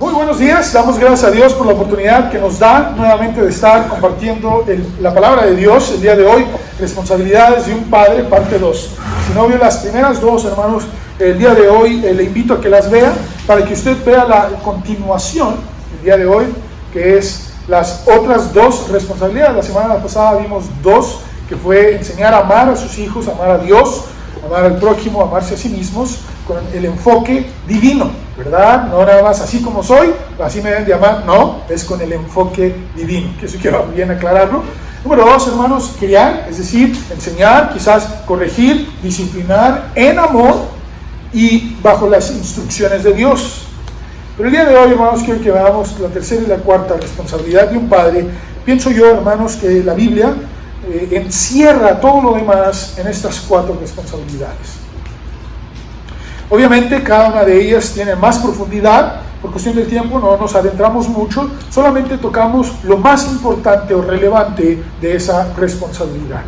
Muy buenos días, damos gracias a Dios por la oportunidad que nos da nuevamente de estar compartiendo la palabra de Dios el día de hoy, responsabilidades de un padre, parte 2. Si no vio las primeras dos, hermanos, el día de hoy le invito a que las vea para que usted vea la continuación el día de hoy, que es las otras dos responsabilidades. La semana pasada vimos dos, que fue enseñar a amar a sus hijos, amar a Dios, amar al prójimo, amarse a sí mismos, con el enfoque divino, ¿verdad? No nada más así como soy, así me deben de amar, no, es con el enfoque divino, que eso quiero bien aclararlo. Número 2, hermanos, criar, es decir, enseñar, quizás corregir, disciplinar en amor y bajo las instrucciones de Dios. Pero el día de hoy, hermanos, quiero que veamos la tercera y la cuarta responsabilidad de un padre. Pienso yo, hermanos, que la Biblia encierra todo lo demás en estas cuatro responsabilidades. Obviamente cada una de ellas tiene más profundidad. Por cuestión del tiempo no nos adentramos mucho, solamente tocamos lo más importante o relevante de esa responsabilidad.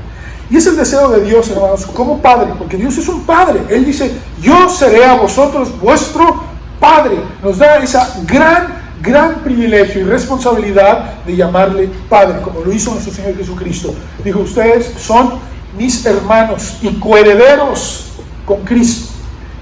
Y es el deseo de Dios, hermanos, como Padre, porque Dios es un Padre. Él dice, yo seré a vosotros vuestro Padre. Nos da esa gran privilegio y responsabilidad de llamarle Padre, como lo hizo nuestro Señor Jesucristo. Dijo, ustedes son mis hermanos y coherederos con Cristo.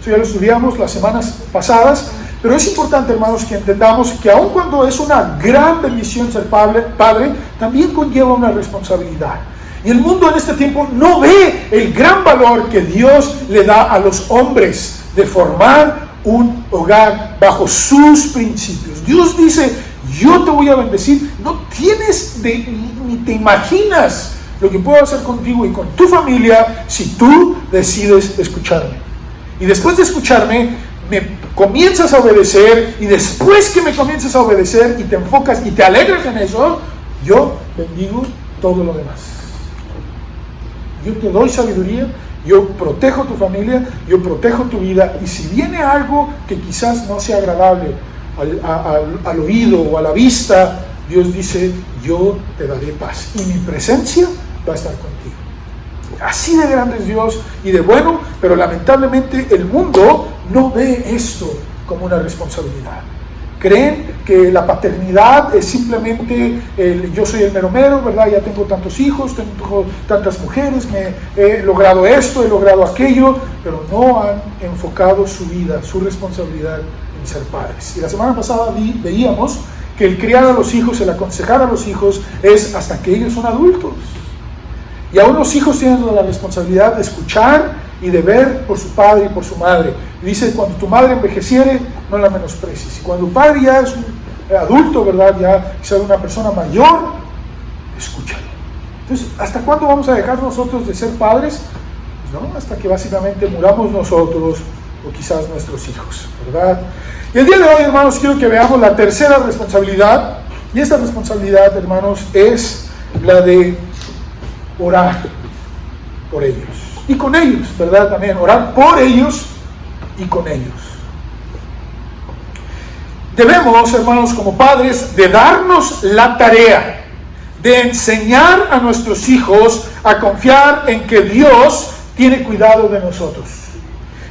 Eso ya lo estudiamos las semanas pasadas, pero es importante, hermanos, que entendamos que aun cuando es una gran bendición ser padre, también conlleva una responsabilidad. Y el mundo en este tiempo no ve el gran valor que Dios le da a los hombres de formar un hogar bajo sus principios. Dios dice, yo te voy a bendecir, no tienes ni te imaginas lo que puedo hacer contigo y con tu familia si tú decides escucharme. Y después de escucharme, me comienzas a obedecer, y después que me comienzas a obedecer y te enfocas y te alegras en eso, yo bendigo todo lo demás. Yo te doy sabiduría, yo protejo tu familia, yo protejo tu vida, y si viene algo que quizás no sea agradable al oído o a la vista, Dios dice, yo te daré paz, y mi presencia va a estar contigo. Así de grande es Dios y de bueno, pero lamentablemente el mundo no ve esto como una responsabilidad. Creen que la paternidad es simplemente yo soy el mero mero, ¿verdad? Ya tengo tantos hijos, tengo tantas mujeres, he logrado esto, he logrado aquello, pero no han enfocado su vida, su responsabilidad en ser padres. Y la semana pasada veíamos que el criar a los hijos, el aconsejar a los hijos es hasta que ellos son adultos. Y aún los hijos tienen la responsabilidad de escuchar y de ver por su padre y por su madre. Y dice, cuando tu madre envejeciere, no la menosprecies. Y cuando tu padre ya es un adulto, ¿verdad? Ya es una persona mayor, escúchalo. Entonces, ¿hasta cuándo vamos a dejar nosotros de ser padres? Pues no, hasta que básicamente muramos nosotros o quizás nuestros hijos, ¿verdad? Y el día de hoy, hermanos, quiero que veamos la tercera responsabilidad. Y esta responsabilidad, hermanos, es la de orar por ellos y con ellos, ¿verdad? También orar por ellos y con ellos. Debemos, hermanos, como padres, de darnos la tarea de enseñar a nuestros hijos a confiar en que Dios tiene cuidado de nosotros.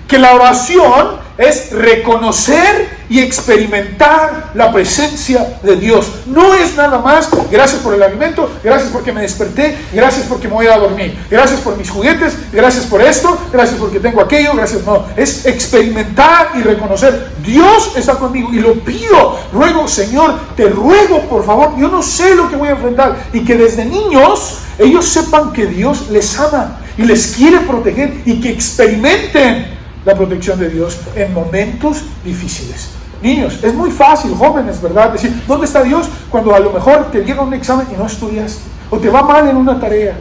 Que la oración es reconocer y experimentar la presencia de Dios. No es nada más, gracias por el alimento, gracias porque me desperté, gracias porque me voy a dormir, gracias por mis juguetes, gracias por esto, gracias porque tengo aquello, gracias. No, es experimentar y reconocer, Dios está conmigo y lo pido, ruego, Señor, te ruego, por favor, yo no sé lo que voy a enfrentar, y que desde niños ellos sepan que Dios les ama y les quiere proteger y que experimenten la protección de Dios en momentos difíciles. Niños, es muy fácil, jóvenes, ¿verdad? Decir, ¿dónde está Dios? Cuando a lo mejor te llega un examen y no estudiaste, o te va mal en una tarea.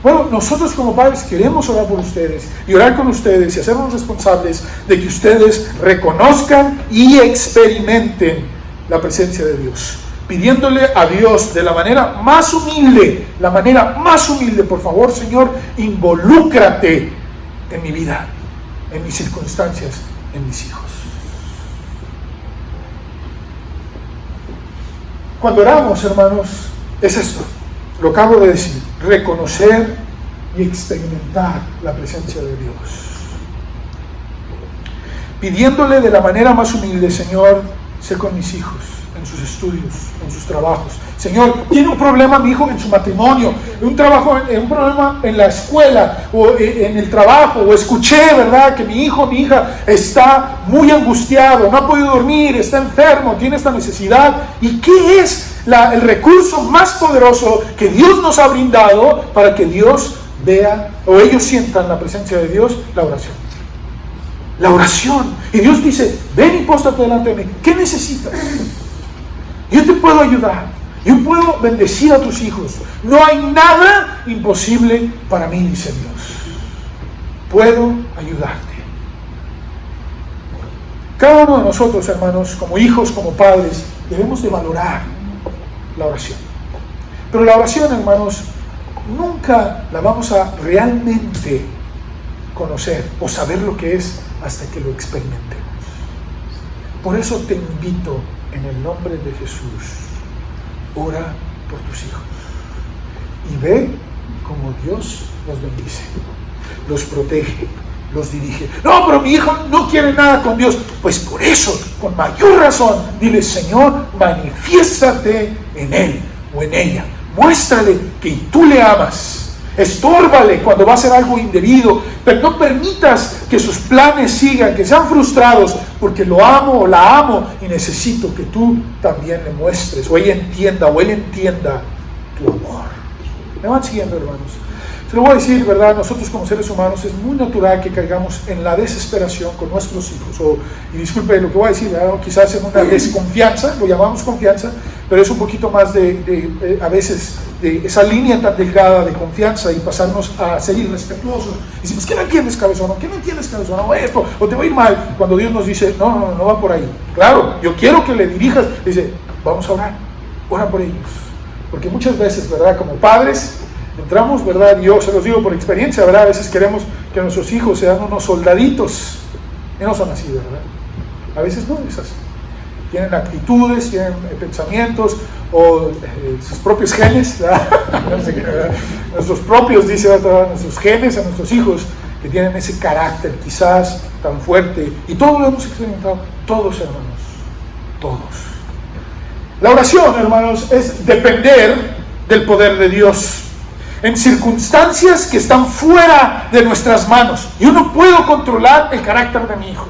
Bueno, nosotros como padres queremos orar por ustedes y orar con ustedes y hacernos responsables de que ustedes reconozcan y experimenten la presencia de Dios, pidiéndole a Dios de la manera más humilde, por favor, Señor, involúcrate en mi vida, en mis circunstancias, en mis hijos. Cuando oramos, hermanos, es esto, lo acabo de decir, reconocer y experimentar la presencia de Dios. Pidiéndole de la manera más humilde, Señor, sé con mis hijos, en sus estudios, en sus trabajos. Señor, tiene un problema mi hijo en su matrimonio, un problema en la escuela o en el trabajo, o escuché, ¿verdad?, que mi hijo, mi hija está muy angustiado, no ha podido dormir, está enfermo, tiene esta necesidad. ¿Y qué es el recurso más poderoso que Dios nos ha brindado para que Dios vea o ellos sientan la presencia de Dios? La oración. La oración. Y Dios dice, ven y póstrate delante de mí. ¿Qué necesitas? Yo te puedo ayudar. Yo puedo bendecir a tus hijos. No hay nada imposible para mí, dice Dios. Puedo ayudarte. Cada uno de nosotros, hermanos, como hijos, como padres, debemos de valorar la oración. Pero la oración, hermanos, nunca la vamos a realmente conocer o saber lo que es hasta que lo experimentemos. Por eso te invito en el nombre de Jesús, ora por tus hijos y ve cómo Dios los bendice, los protege, los dirige. No, pero mi hijo no quiere nada con Dios. Pues por eso, con mayor razón, dile, Señor, manifiéstate en él o en ella. Muéstrale que tú le amas. Estórbale cuando va a hacer algo indebido, pero no permitas que sus planes sigan, que sean frustrados, porque lo amo o la amo y necesito que tú también le muestres, o ella entienda, o él entienda tu amor. ¿Me van siguiendo, hermanos? Se lo voy a decir, ¿verdad? Nosotros como seres humanos es muy natural que caigamos en la desesperación con nuestros hijos, y disculpe lo que voy a decir, ¿verdad? Quizás en una desconfianza, lo llamamos confianza, pero es un poquito más a veces de esa línea tan delgada de confianza y pasarnos a ser irrespetuosos. Y decimos, ¿qué no entiendes, cabezón? ¿Qué no entiendes, cabezón? O esto, o te va a ir mal. Cuando Dios nos dice, no va por ahí. Claro, yo quiero que le dirijas. Dice, vamos a orar, ora por ellos. Porque muchas veces, ¿verdad? Como padres, entramos, ¿verdad? Yo se los digo por experiencia, ¿verdad? A veces queremos que nuestros hijos sean unos soldaditos. Y no son así, ¿verdad? A veces no es así. Tienen actitudes, tienen pensamientos, o sus propios genes, ¿verdad? No sé qué, ¿verdad? Nuestros propios, dice, ¿verdad? Nuestros genes a nuestros hijos, que tienen ese carácter quizás tan fuerte. Y todos lo hemos experimentado, todos, hermanos, todos. La oración, hermanos, es depender del poder de Dios en circunstancias que están fuera de nuestras manos. Yo no puedo controlar el carácter de mi hijo.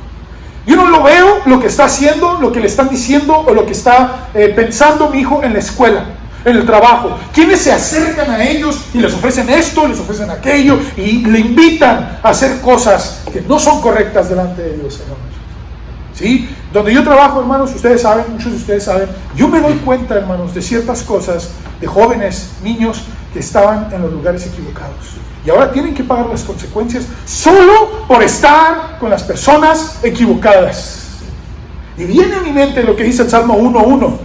Yo no lo veo, lo que está haciendo, lo que le están diciendo o lo que está pensando mi hijo en la escuela, en el trabajo. Quienes se acercan a ellos y les ofrecen esto, les ofrecen aquello y le invitan a hacer cosas que no son correctas delante de Dios, hermanos. ¿Sí? Donde yo trabajo, hermanos, ustedes saben, muchos de ustedes saben, yo me doy cuenta, hermanos, de ciertas cosas de jóvenes, niños que estaban en los lugares equivocados. Y ahora tienen que pagar las consecuencias solo por estar con las personas equivocadas. Y viene a mi mente lo que dice el Salmo 1:1.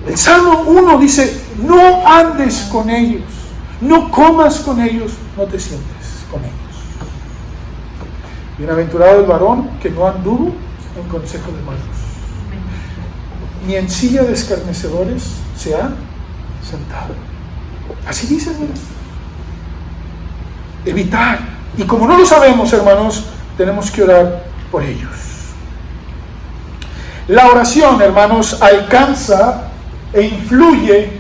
El Salmo 1 dice, no andes con ellos, no comas con ellos, no te sientes con ellos. Bienaventurado el varón que no anduvo en consejo de malos, ni en silla de escarnecedores se ha sentado. Así dice, hermanos. Evitar. Y como no lo sabemos, hermanos, tenemos que orar por ellos. La oración, hermanos, alcanza e influye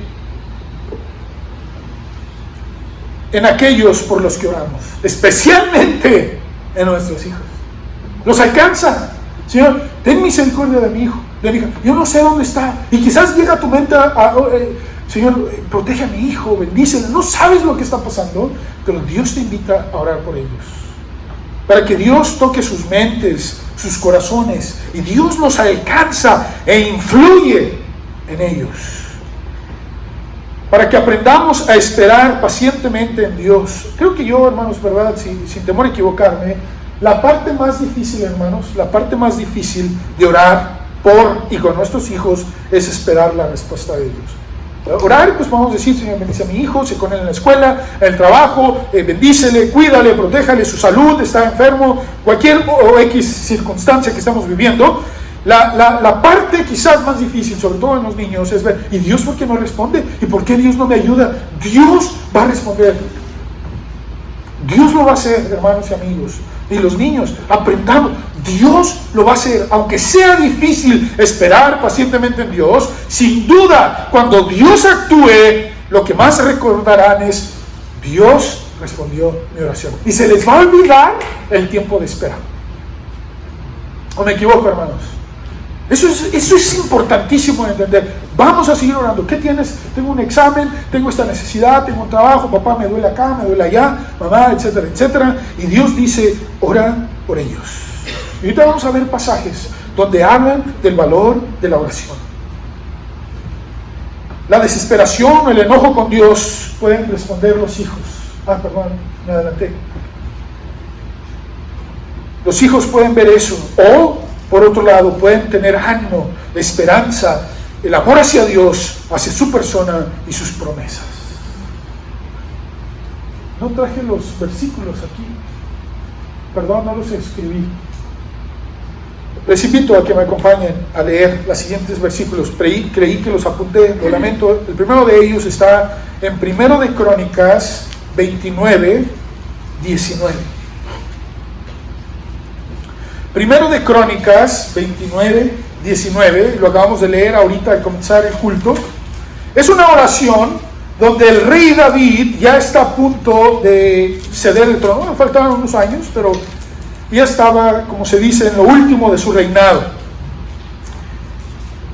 en aquellos por los que oramos, especialmente en nuestros hijos. Los alcanza. Señor, ten misericordia de mi hijo, de mi hija. Yo no sé dónde está. Y quizás llega a tu mente Señor, protege a mi hijo, bendícelo. No sabes lo que está pasando, pero Dios te invita a orar por ellos. Para que Dios toque sus mentes, sus corazones. Y Dios nos alcanza e influye en ellos. Para que aprendamos a esperar pacientemente en Dios. Creo que yo, hermanos, verdad, sin temor a equivocarme, la parte más difícil, hermanos, la parte más difícil de orar por y con nuestros hijos es esperar la respuesta de Dios. Orar, pues vamos a decir, Señor, bendice a mi hijo, se con él en la escuela, en el trabajo, bendícele, cuídale, protéjale, su salud, está enfermo, cualquier o X circunstancia que estamos viviendo. La parte quizás más difícil, sobre todo en los niños, es ver, ¿y Dios por qué no responde? ¿Y por qué Dios no me ayuda? Dios va a responder. Dios lo va a hacer, hermanos y amigos. Y los niños, aprendamos. Dios lo va a hacer, aunque sea difícil esperar pacientemente en Dios. Sin duda, cuando Dios actúe, lo que más recordarán es: Dios respondió mi oración. Y se les va a olvidar el tiempo de espera. ¿O me equivoco, hermanos? Eso es importantísimo de entender. Vamos a seguir orando. ¿Qué tienes? Tengo un examen, tengo esta necesidad, tengo un trabajo, papá me duele acá, me duele allá, mamá, etcétera, etcétera. Y Dios dice: ora por ellos. Y ahorita vamos a ver pasajes donde hablan del valor de la oración. La desesperación, el enojo con Dios pueden responder los hijos. Perdón, me adelanté. Los hijos pueden ver eso, o por otro lado pueden tener ánimo, esperanza, el amor hacia Dios, hacia su persona y sus promesas. No traje los versículos aquí, perdón, no los escribí. Les invito a que me acompañen a leer los siguientes versículos. Creí que los apunté, lo lamento. El primero de ellos está en 1 de Crónicas 29, 19. 1 de Crónicas 29, 19, lo acabamos de leer ahorita al comenzar el culto. Es una oración donde el rey David ya está a punto de ceder el trono. Faltaban unos años, pero ya estaba, como se dice, en lo último de su reinado.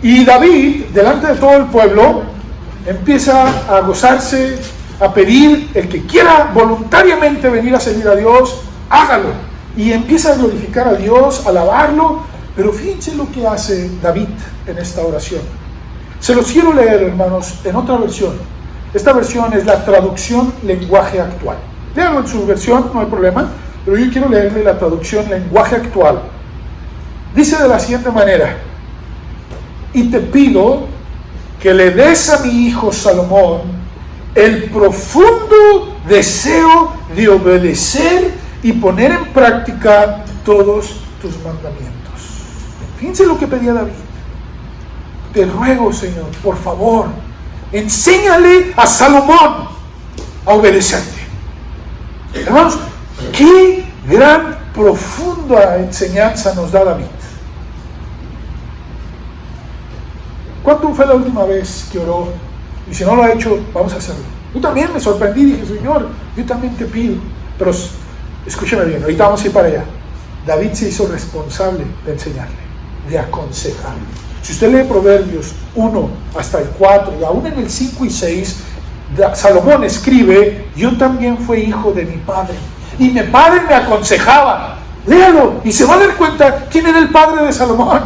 Y David, delante de todo el pueblo, empieza a gozarse, a pedir: el que quiera voluntariamente venir a servir a Dios, hágalo. Y empieza a glorificar a Dios, a alabarlo. Pero fíjense lo que hace David en esta oración. Se los quiero leer, hermanos, en otra versión. Esta versión es la traducción lenguaje actual. Léanlo en su versión, no hay problema, pero yo quiero leerle la traducción lenguaje actual. Dice de la siguiente manera: y te pido que le des a mi hijo Salomón el profundo deseo de obedecer y poner en práctica todos tus mandamientos. Fíjense lo que pedía David. Te ruego, Señor, por favor, enséñale a Salomón a obedecerte. Hermanos, qué gran, profunda enseñanza nos da David. ¿Cuándo fue la última vez que oró? Y si no lo ha hecho, vamos a hacerlo. Yo también me sorprendí, dije: Señor, yo también te pido. Pero escúcheme bien, ahorita vamos a ir para allá. David se hizo responsable de enseñarle, de aconsejarle. Si usted lee Proverbios 1 hasta el 4, y aún en el 5 y 6, Salomón escribe: yo también fui hijo de mi padre, y mi padre me aconsejaba. Léalo, y se va a dar cuenta quién era el padre de Salomón.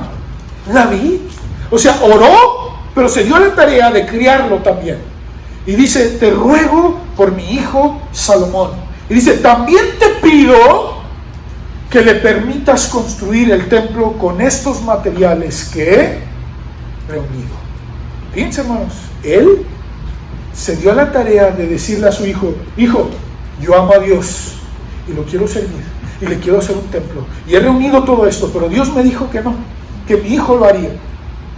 David. O sea, oró, pero se dio la tarea de criarlo también. Y dice: te ruego por mi hijo Salomón. Y dice: también te pido que le permitas construir el templo con estos materiales que he reunido. Fíjense, hermanos, él se dio la tarea de decirle a su hijo: hijo, yo amo a Dios y lo quiero servir y le quiero hacer un templo. Y he reunido todo esto, pero Dios me dijo que no, que mi hijo lo haría.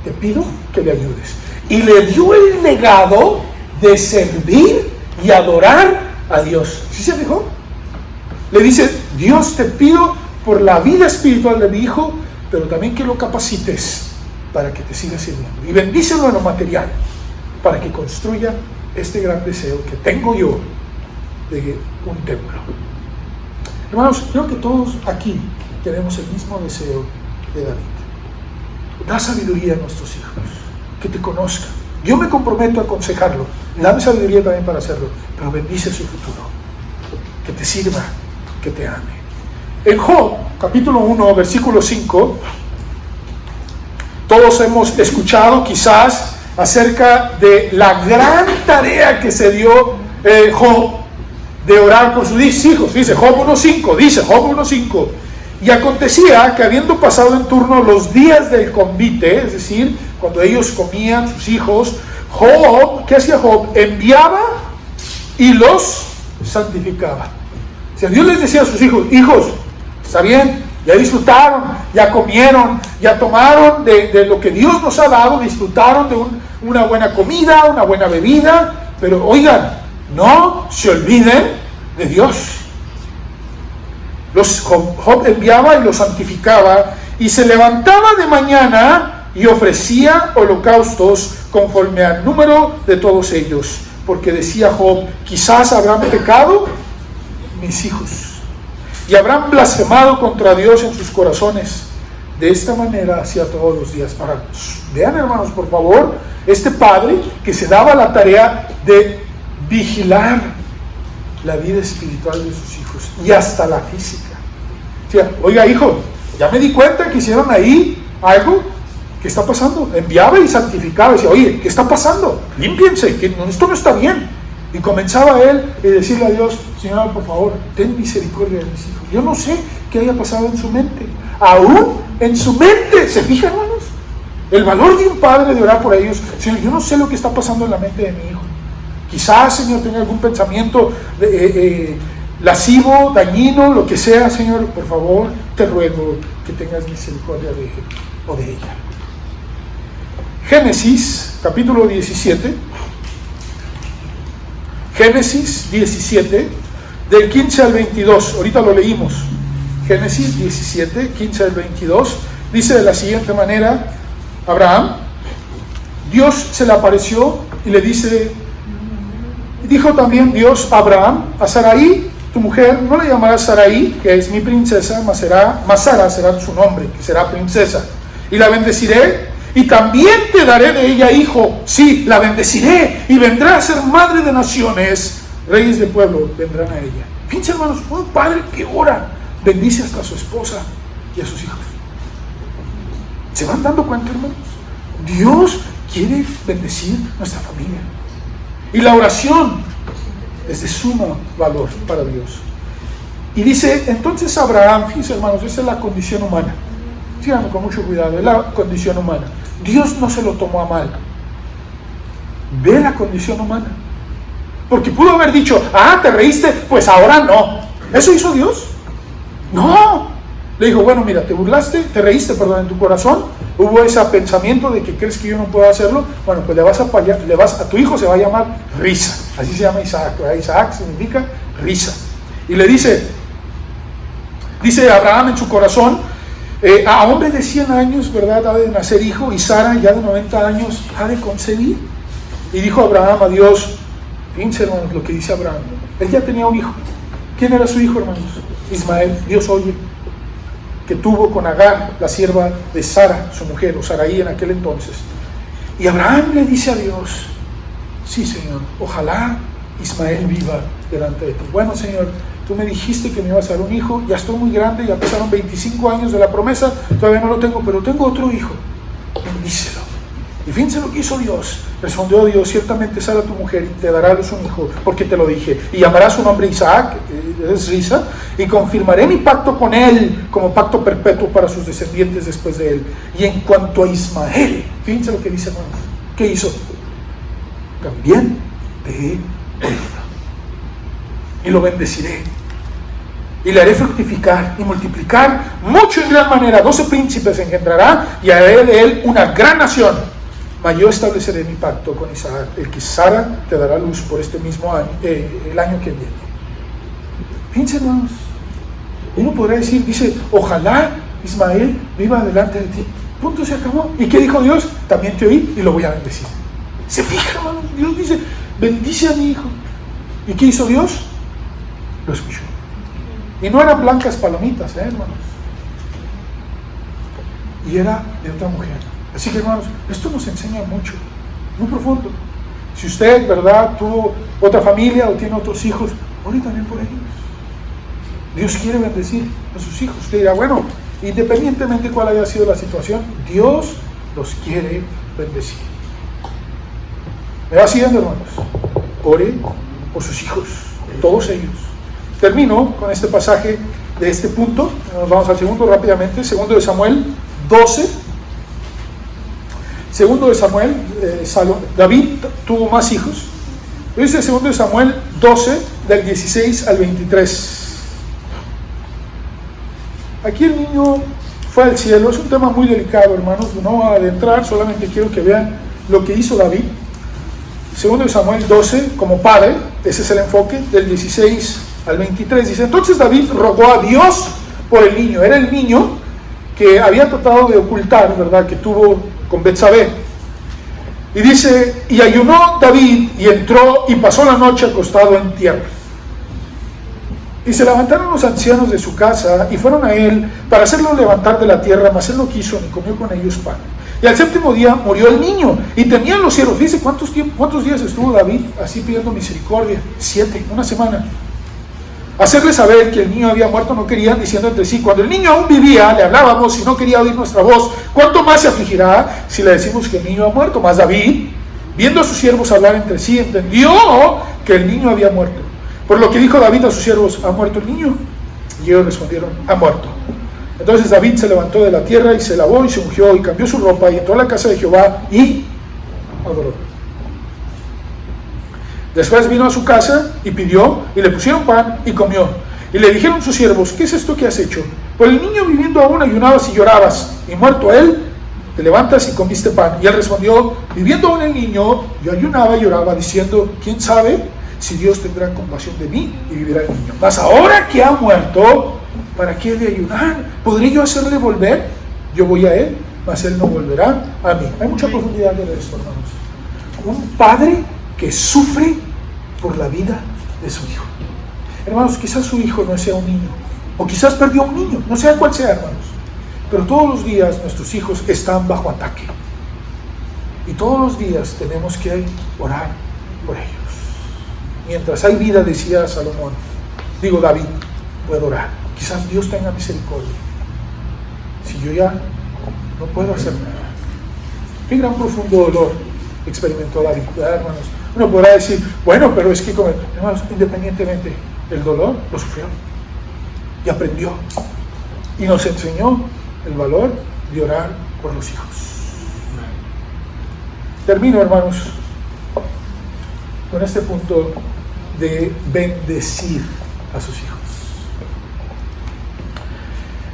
Te pido que le ayudes. Y le dio el legado de servir y adorar a Dios. ¿Sí se fijó? Le dice: Dios, te pido por la vida espiritual de mi hijo, pero también que lo capacites para que te siga sirviendo. Y bendícelo en lo material, para que construya este gran deseo que tengo yo de un templo. Hermanos, creo que todos aquí tenemos el mismo deseo de David. Da sabiduría a nuestros hijos, que te conozcan. Yo me comprometo a aconsejarlo. Dame sabiduría también para hacerlo, pero bendice su futuro. Que te sirva, que te ame. En Job, capítulo 1, versículo 5, todos hemos escuchado quizás acerca de la gran tarea que se dio Job de orar por sus hijos. Dice Job 1.5, y acontecía que habiendo pasado en turno los días del convite, es decir, cuando ellos comían, sus hijos, Job, ¿qué hacía Job? Enviaba y los santificaba. O sea, Dios les decía a sus hijos: hijos, está bien, ya disfrutaron, ya comieron, ya tomaron de lo que Dios nos ha dado, disfrutaron de una buena comida, una buena bebida, pero oigan, no se olviden de Dios. Job enviaba y los santificaba, y se levantaba de mañana y ofrecía holocaustos conforme al número de todos ellos, porque decía Job: quizás habrán pecado mis hijos y habrán blasfemado contra Dios en sus corazones. De esta manera hacía todos los días. Vean, hermanos, por favor, este padre que se daba la tarea de vigilar la vida espiritual de sus hijos y hasta la física. O sea, oiga, hijo, ya me di cuenta que hicieron ahí algo. ¿Qué está pasando? Enviaba y santificaba, decía: oye, ¿qué está pasando? Límpiense, que esto no está bien. Y comenzaba él a decirle a Dios: Señor, por favor, ten misericordia de mis hijos. Yo no sé qué haya pasado en su mente. Aún en su mente, ¿se fijan, hermanos? El valor de un padre de orar por ellos. Señor, yo no sé lo que está pasando en la mente de mi hijo. Quizás, Señor, tenga algún pensamiento lascivo, dañino, lo que sea. Señor, por favor, te ruego que tengas misericordia de él o de ella. Génesis, capítulo 17. Génesis 17, del 15 al 22. Ahorita lo leímos. Génesis 17, 15 al 22. Dice de la siguiente manera: Abraham, Dios se le apareció y le dijo también Dios a Abraham: a Sarai, tu mujer, no le llamarás Sarai, que es mi princesa, mas Sara será su nombre, que será princesa. Y la bendeciré, y también te daré de ella hijo. Sí, la bendeciré, y vendrá a ser madre de naciones. Reyes de pueblo vendrán a ella. Fíjense, hermanos, un padre que ora bendice hasta a su esposa y a sus hijos. ¿Se van dando cuenta, hermanos? Dios quiere bendecir nuestra familia. Y la oración es de suma valor para Dios. Y dice, entonces Abraham, fíjense, hermanos, esa es la condición humana. Síganme con mucho cuidado, es la condición humana. Dios no se lo tomó a mal. Ve la condición humana. Porque pudo haber dicho: te reíste, pues ahora no. ¿Eso hizo Dios? No. Le dijo: bueno, mira, te burlaste, te reíste, perdón, en tu corazón. Hubo ese pensamiento de que crees que yo no puedo hacerlo. Bueno, pues a tu hijo se va a llamar Risa. Así se llama Isaac. Isaac significa risa. Y le dice Abraham en su corazón: a hombre de 100 años, ¿verdad?, ha de nacer hijo, y Sara, ya de 90 años, ha de concebir. Y dijo Abraham a Dios, fíjense, hermanos, lo que dice Abraham. Él ya tenía un hijo. ¿Quién era su hijo, hermanos? Ismael. Dios oye que tuvo con Agar, la sierva de Sara, su mujer, o Sarai en aquel entonces. Y Abraham le dice a Dios: sí, Señor, ojalá Ismael viva delante de ti. Bueno, Señor, tú me dijiste que me ibas a dar un hijo, ya estoy muy grande, ya pasaron 25 años de la promesa, todavía no lo tengo, pero tengo otro hijo, bendícelo. Y fíjense lo que hizo Dios. Respondió Dios: ciertamente Sara tu mujer y te dará a luz un hijo, porque te lo dije, y llamarás su nombre Isaac, es Risa, y confirmaré mi pacto con él como pacto perpetuo para sus descendientes después de él. Y en cuanto a Ismael, fíjense lo que dice, hermanos, ¿qué hizo? También te he oído, y lo bendeciré, y le haré fructificar y multiplicar mucho en gran manera. 12 príncipes engendrará, y haré de él una gran nación. Mas yo estableceré mi pacto con Isaac, el que Sara te dará luz por este mismo año, el año que viene. Fíjense, hermanos, uno podrá decir, dice, ojalá Ismael viva delante de ti. Punto, se acabó. ¿Y qué dijo Dios? También te oí y lo voy a bendecir. ¿Se fija, hermanos? Dios dice, bendice a mi hijo. ¿Y qué hizo Dios? Lo escuchó. Y no eran blancas palomitas, hermanos. Y era de otra mujer. Así que, hermanos, esto nos enseña mucho, muy profundo. Si usted, ¿verdad?, tuvo otra familia o tiene otros hijos, ore también por ellos. Dios quiere bendecir a sus hijos. Usted dirá, bueno, independientemente de cuál haya sido la situación, Dios los quiere bendecir. ¿Me va siguiendo, hermanos? Ore por sus hijos, todos ellos. Termino con este pasaje de este punto. Nos vamos al segundo rápidamente. Segundo de Samuel 12. Segundo de Samuel, David tuvo más hijos. Dice segundo de Samuel 12, del 16 al 23. Aquí el niño fue al cielo. Es un tema muy delicado, hermanos. No voy a adentrar, solamente quiero que vean lo que hizo David. Segundo de Samuel 12, como padre, ese es el enfoque, del 16 al 23. Dice, entonces David rogó a Dios por el niño. Era el niño que había tratado de ocultar, ¿verdad?, que tuvo con Betsabé. Y dice, y ayunó David y entró y pasó la noche acostado en tierra. Y se levantaron los ancianos de su casa y fueron a él para hacerlo levantar de la tierra, mas él no quiso ni comió con ellos pan. Y al séptimo día murió el niño y temían los siervos. Dice, ¿cuántos días estuvo David así pidiendo misericordia? 7, una semana. Hacerle saber que el niño había muerto no querían, diciendo entre sí, cuando el niño aún vivía, le hablábamos y no quería oír nuestra voz. ¿Cuánto más se afligirá si le decimos que el niño ha muerto? Mas David, viendo a sus siervos hablar entre sí, entendió que el niño había muerto. Por lo que dijo David a sus siervos, ¿ha muerto el niño? Y ellos respondieron, ha muerto. Entonces David se levantó de la tierra y se lavó y se ungió y cambió su ropa y entró a la casa de Jehová y adoró. Después vino a su casa y pidió y le pusieron pan y comió. Y le dijeron sus siervos, ¿qué es esto que has hecho? Pues el niño viviendo aún ayunabas y llorabas, y muerto él, te levantas y comiste pan. Y él respondió, viviendo aún el niño, yo ayunaba y lloraba, diciendo, ¿quién sabe si Dios tendrá compasión de mí y vivirá el niño? Mas ahora que ha muerto, ¿para qué he de ayunar? ¿Podré yo hacerle volver? Yo voy a él, mas él no volverá a mí. Hay mucha profundidad de esto, hermanos. Un padre que sufre por la vida de su hijo. Hermanos, quizás su hijo no sea un niño, o quizás perdió un niño, no sea cual sea, hermanos. Pero todos los días nuestros hijos están bajo ataque. Y todos los días tenemos que orar por ellos. Mientras hay vida, decía Salomón, David, puedo orar. Quizás Dios tenga misericordia. Si yo ya no puedo hacer nada. Qué gran profundo dolor experimentó David, ¿verdad, hermanos? Uno podrá decir, bueno, pero es que, hermanos, independientemente, el dolor lo sufrió y aprendió y nos enseñó el valor de orar por los hijos. Termino, hermanos, con este punto de bendecir a sus hijos.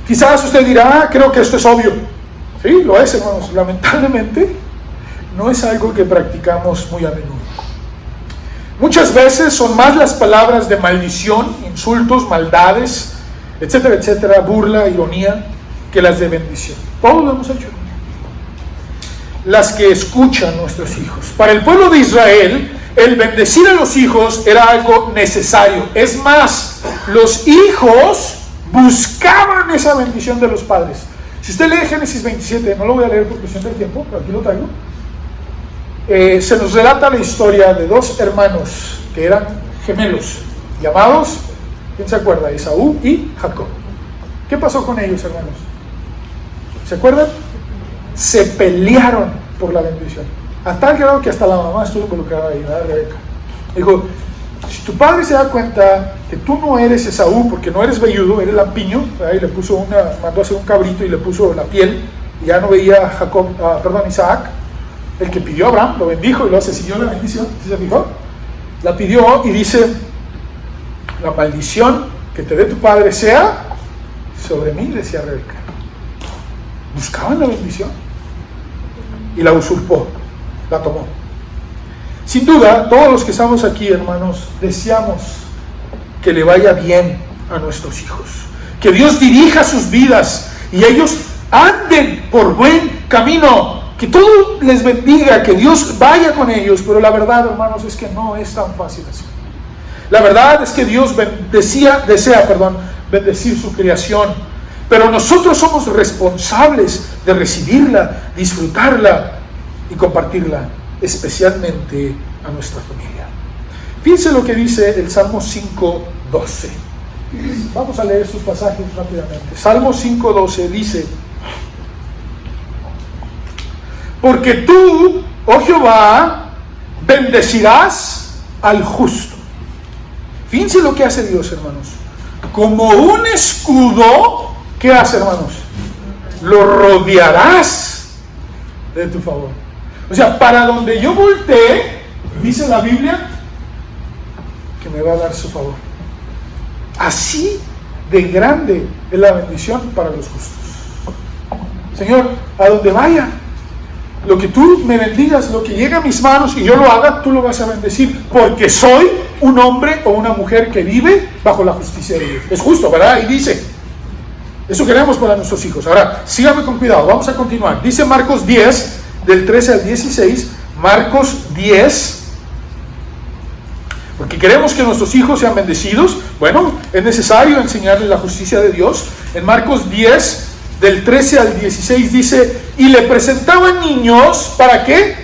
Quizás usted dirá, creo que esto es obvio. Sí, lo es, hermanos. Lamentablemente, no es algo que practicamos muy a menudo. Muchas veces son más las palabras de maldición, insultos, maldades, etcétera, etcétera, burla, ironía, que las de bendición. Todos lo hemos hecho. Las que escuchan nuestros hijos. Para el pueblo de Israel, el bendecir a los hijos era algo necesario. Es más, los hijos buscaban esa bendición de los padres. Si usted lee Génesis 27, no lo voy a leer por cuestión del tiempo, pero aquí lo traigo. Se nos relata la historia de dos hermanos que eran gemelos, llamados, ¿quién se acuerda? Esaú y Jacob. ¿Qué pasó con ellos, hermanos? ¿Se acuerdan? Se pelearon por la bendición, a tal grado que hasta la mamá estuvo involucrada ahí, ¿verdad? Rebeca. Dijo, si tu padre se da cuenta que tú no eres Esaú, porque no eres velludo, eres lampiño, ¿verdad? Y le puso mandó a hacer un cabrito y le puso la piel, y ya no veía a Isaac. El que pidió a Abraham, lo bendijo y luego se siguió la bendición. ¿Sí se fijó? La pidió y dice, la maldición que te dé tu padre sea sobre mí, decía Rebeca. Buscaban la bendición y la usurpó, la tomó. Sin duda, todos los que estamos aquí, hermanos, deseamos que le vaya bien a nuestros hijos, que Dios dirija sus vidas y ellos anden por buen camino, que todo les bendiga, que Dios vaya con ellos. Pero la verdad, hermanos, es que no es tan fácil así. La verdad es que Dios desea bendecir su creación, pero nosotros somos responsables de recibirla, disfrutarla y compartirla, especialmente a nuestra familia. Fíjense lo que dice el Salmo 5:12. Vamos a leer sus pasajes rápidamente. Salmo 5:12 dice, porque tú, oh Jehová, bendecirás al justo. Fíjense lo que hace Dios, hermanos. Como un escudo, ¿qué hace, hermanos? Lo rodearás de tu favor. O sea, para donde yo voltee, dice la Biblia, que me va a dar su favor. Así de grande es la bendición para los justos. Señor, a donde vaya, lo que tú me bendigas, lo que llegue a mis manos y yo lo haga, tú lo vas a bendecir, porque soy un hombre o una mujer que vive bajo la justicia de Dios. Es justo, ¿verdad? Y dice, eso queremos para nuestros hijos. Ahora, síganme con cuidado, vamos a continuar. Dice Marcos 10, del 13 al 16, Marcos 10, porque queremos que nuestros hijos sean bendecidos. Bueno, es necesario enseñarles la justicia de Dios. En Marcos 10, del 13 al 16 dice, y le presentaban niños, ¿para qué?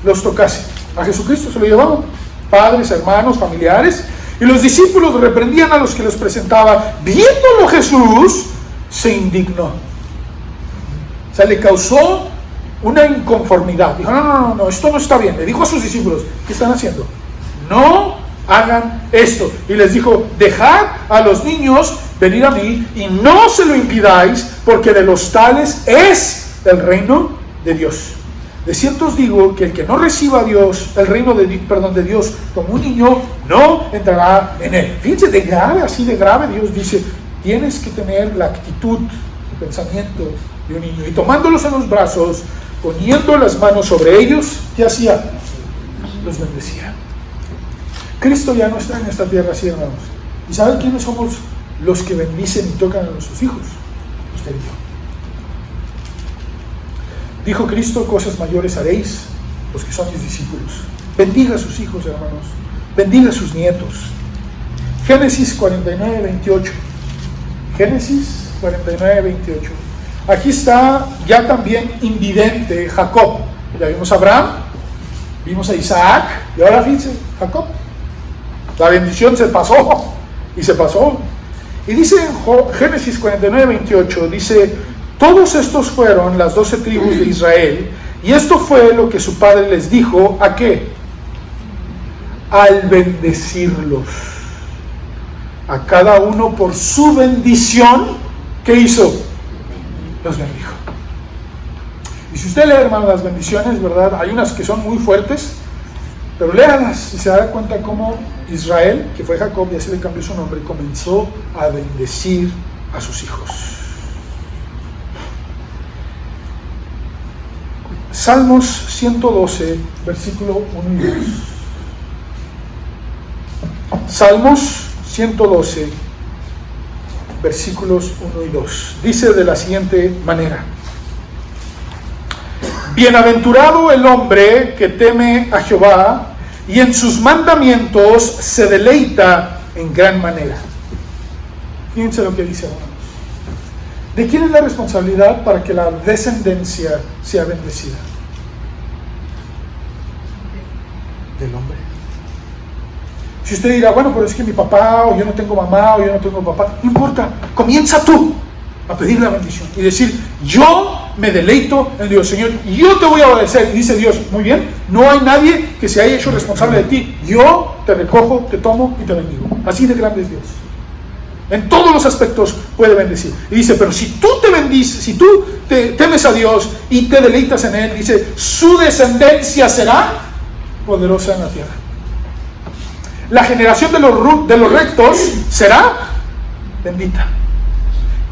Los tocase. A Jesucristo se lo llevaban, padres, hermanos, familiares, y los discípulos reprendían a los que los presentaban. Viéndolo Jesús, se indignó. O sea, le causó una inconformidad. Dijo, no, esto no está bien. Le dijo a sus discípulos, ¿qué están haciendo? No hagan esto. Y les dijo, dejad a los niños venir a mí y no se lo impidáis, porque de los tales es el reino de Dios. De cierto os digo que el que no reciba a Dios, el reino de Dios como un niño, no entrará en él. Fíjense, de grave, así de grave, Dios dice, tienes que tener la actitud, el pensamiento de un niño. Y tomándolos en los brazos, poniendo las manos sobre ellos, ¿qué hacía? Los bendecía. Cristo ya no está en esta tierra así, hermanos. ¿Y saben quiénes somos los que bendicen y tocan a nuestros hijos? Usted y yo. Dijo Cristo, cosas mayores haréis los que son mis discípulos. Bendiga a sus hijos, hermanos. Bendiga a sus nietos. Génesis 49, 28. Génesis 49, 28. Aquí está ya también invidente Jacob. Ya vimos a Abraham, vimos a Isaac, y ahora fíjense, Jacob. La bendición se pasó, y se pasó. Y dice en Génesis 49, 28, dice, todos estos fueron las 12 tribus de Israel, y esto fue lo que su padre les dijo, ¿a qué? Al bendecirlos. A cada uno por su bendición, ¿qué hizo? Los bendijo. Y si usted lee, hermano, las bendiciones, ¿verdad? Hay unas que son muy fuertes, pero léalas y se da cuenta cómo Israel, que fue Jacob, ya se le cambió su nombre, comenzó a bendecir a sus hijos. Salmos 112, versículo 1 y 2. Salmos 112, versículos 1 y 2. Dice de la siguiente manera: bienaventurado el hombre que teme a Jehová y en sus mandamientos se deleita en gran manera. Fíjense lo que dice, hermanos. ¿De quién es la responsabilidad para que la descendencia sea bendecida? Del hombre. Si usted dirá, bueno, pero es que mi papá, o yo no tengo mamá, o yo no tengo papá, no importa, comienza tú a pedir la bendición y decir, yo me deleito en Dios, Señor, y yo te voy a obedecer. Y dice Dios, muy bien, no hay nadie que se haya hecho responsable de ti, yo te recojo, te tomo y te bendigo. Así de grande es Dios. En todos los aspectos puede bendecir. Y dice, pero si tú te bendices, si tú te temes a Dios y te deleitas en Él, dice, su descendencia será poderosa en la tierra. La generación de los rectos será bendita.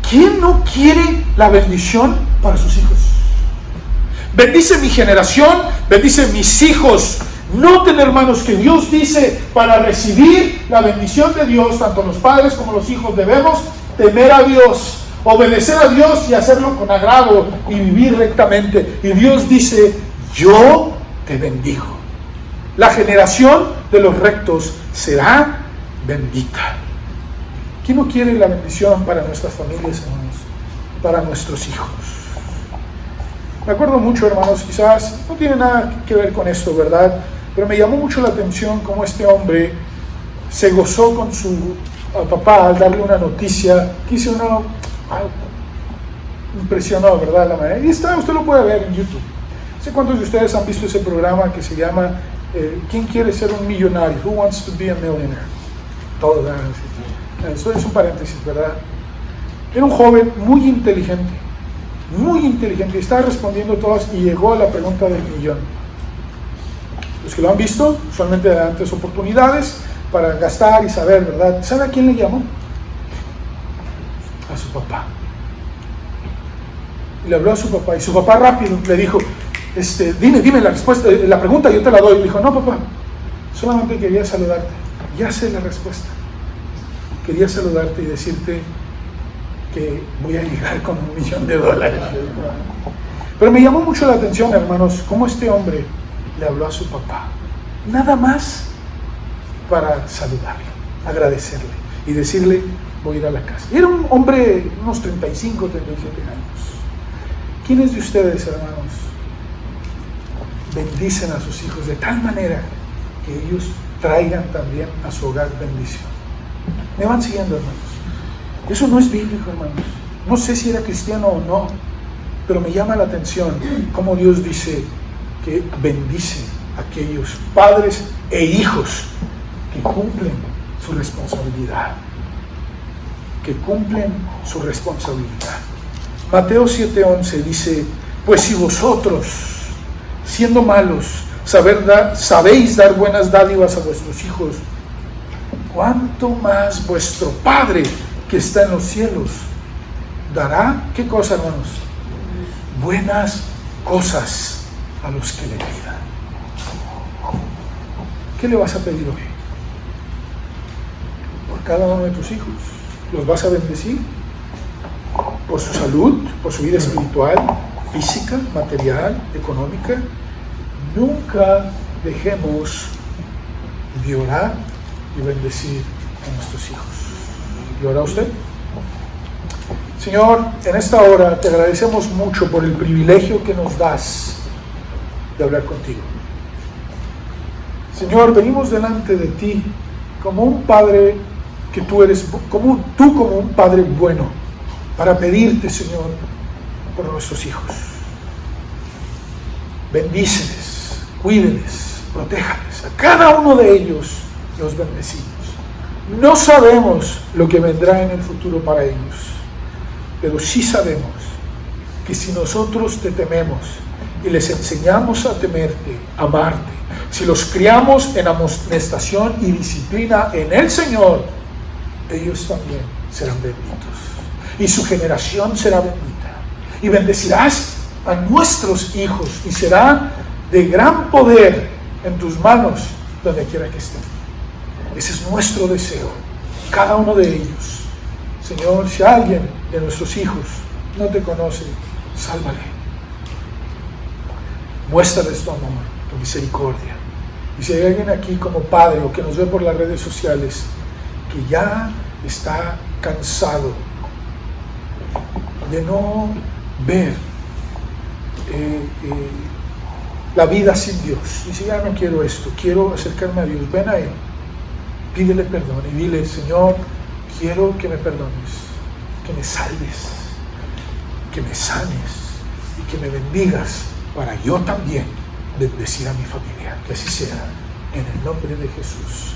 ¿Quién no quiere la bendición para sus hijos? Bendice mi generación, bendice mis hijos. Noten, hermanos, que Dios dice, para recibir la bendición de Dios, tanto los padres como los hijos debemos temer a Dios, obedecer a Dios y hacerlo con agrado y vivir rectamente. Y Dios dice, yo te bendigo. La generación de los rectos será bendita. ¿Quién no quiere la bendición para nuestras familias, hermanos? Para nuestros hijos. Me acuerdo mucho, hermanos, quizás no tiene nada que ver con esto, ¿verdad? Pero me llamó mucho la atención cómo este hombre se gozó con su papá al darle una noticia que impresionó, ¿verdad? La manera. Y está, usted lo puede ver en YouTube. No sé cuántos de ustedes han visto ese programa que se llama ¿Quién quiere ser un millonario? Who wants to be a millionaire? Todo, ¿verdad? Esto es un paréntesis, ¿verdad? Era un joven muy inteligente, y estaba respondiendo todas y llegó a la pregunta del millón. Los que lo han visto, usualmente dan antes oportunidades para gastar y saber, ¿verdad? ¿Sabe a quién le llamó? A su papá. Y le habló a su papá, y su papá rápido le dijo, dime la respuesta, la pregunta, yo te la doy. Y le dijo, no, papá, solamente quería saludarte. Ya sé la respuesta. Quería saludarte y decirte que voy a llegar con $1 millón. Pero me llamó mucho la atención, hermanos, cómo este hombre le habló a su papá. Nada más para saludarle, agradecerle y decirle, voy a ir a la casa. Era un hombre, unos 35, 37 años. ¿Quiénes de ustedes, hermanos, bendicen a sus hijos de tal manera que ellos traigan también a su hogar bendición? ¿Me van siguiendo, hermanos? Eso no es bíblico, hermanos. No sé si era cristiano o no, pero me llama la atención cómo Dios dice que bendice a aquellos padres e hijos que cumplen su responsabilidad. Que cumplen su responsabilidad. Mateo 7:11 dice, pues si vosotros, siendo malos, sabéis dar buenas dádivas a vuestros hijos, ¿cuánto más vuestro Padre que está en los cielos dará? ¿Qué cosa, hermanos? Buenas cosas a los que le pidan. ¿Qué le vas a pedir hoy? Por cada uno de tus hijos. ¿Los vas a bendecir? Por su salud, por su vida espiritual, física, material, económica. Nunca dejemos de orar y bendecir a nuestros hijos. ¿Lo hará usted? Señor, en esta hora te agradecemos mucho por el privilegio que nos das de hablar contigo. Señor, venimos delante de ti como un Padre que tú eres, como un Padre bueno, para pedirte, Señor, por nuestros hijos. Bendíceles, cuídeles, protéjales. A cada uno de ellos los bendecimos. No sabemos lo que vendrá en el futuro para ellos, pero sí sabemos que si nosotros te tememos y les enseñamos a temerte, amarte, si los criamos en amonestación y disciplina en el Señor, ellos también serán benditos y su generación será bendita. Y bendecirás a nuestros hijos y serán de gran poder en tus manos donde quiera que estén. Ese es nuestro deseo, cada uno de ellos. Señor, si alguien de nuestros hijos no te conoce, sálvale. Muéstrales tu amor, tu misericordia. Y si hay alguien aquí como padre o que nos ve por las redes sociales que ya está cansado de no ver la vida sin Dios, y dice, ya no quiero esto, quiero acercarme a Dios, ven a Él, pídele perdón y dile, Señor, quiero que me perdones, que me salves, que me sanes y que me bendigas para yo también bendecir a mi familia. Que así sea, en el nombre de Jesús.